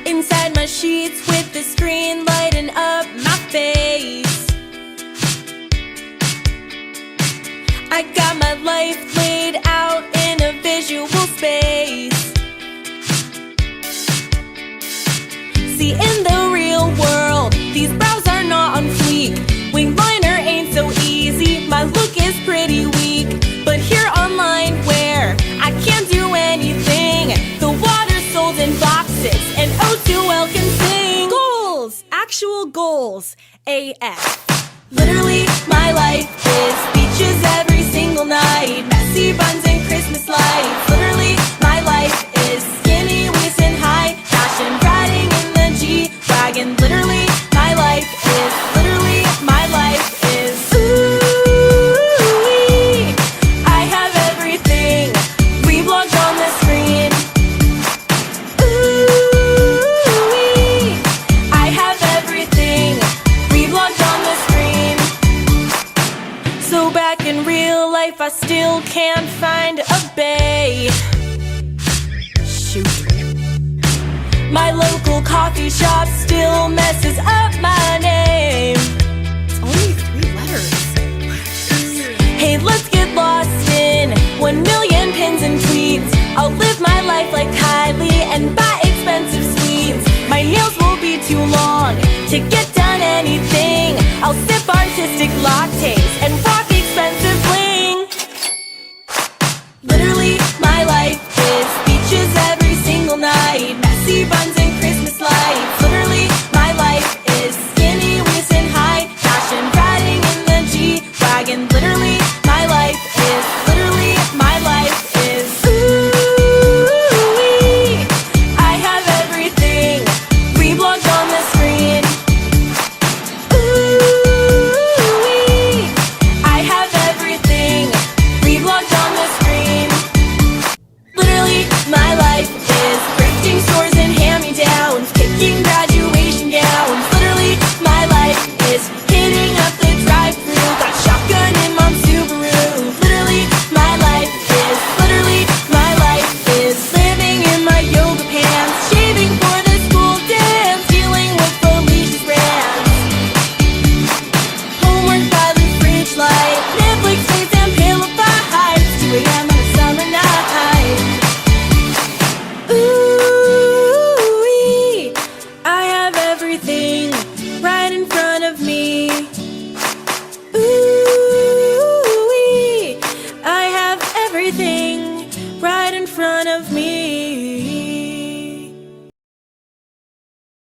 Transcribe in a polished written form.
inside my sheets with the screen lighting up my face. I got my life laid out in a visual space. See, in the real world, these brows are not on fleek. Wing liner ain't so easy, my look is pretty weak. But here online where I can't do anything, the water's sold in boxes and O2L can sing. Goals! Actual goals. AF. Literally, my life is beaches every single night, messy buns and Christmas lights. Literally, my life is skinny waist and high fashion, riding in the G-Wagon. Literally, my life is, literally, my life is, ooh-wee. I have everything reblogged on the screen. Ooh-wee. I have everything reblogged on the screen. So back in real life, I still can't find a bae. Shoot. My local coffee shop still messes up my name. It's only 3 letters. Hey, let's get lost in 1 million pins and tweets. I'll live my life like Kylie and buy expensive sweets. My nails will be too long to get done anything. I'll sip artistic lattes and rock expensive bling. Literally, my life is beaches every single night, messy buns and Christmas lights. Literally, my life is skinny waist and high fashion, riding in the G-Wagon. Literally, my life is, literally, my life is, ooh-wee. I have everything reblogged on the screen. Ooh-wee. I have everything reblogged on the screen. Literally, my life is thrifting stores and hand-me-downs, picking graduation gowns. Literally, my life is hitting up the drive-thru, got shotgun in mom's Subaru. Literally, my life is, literally, my life is living in my yoga pants, shaving for the school dance, dealing with Felicia's rants. Homework by the fridge light, Netflix stays and pillow fights, 2 a.m. on a summer night. Ooh-wee, I have everything right in front of me. Ooh-wee, I have everything right in front of me.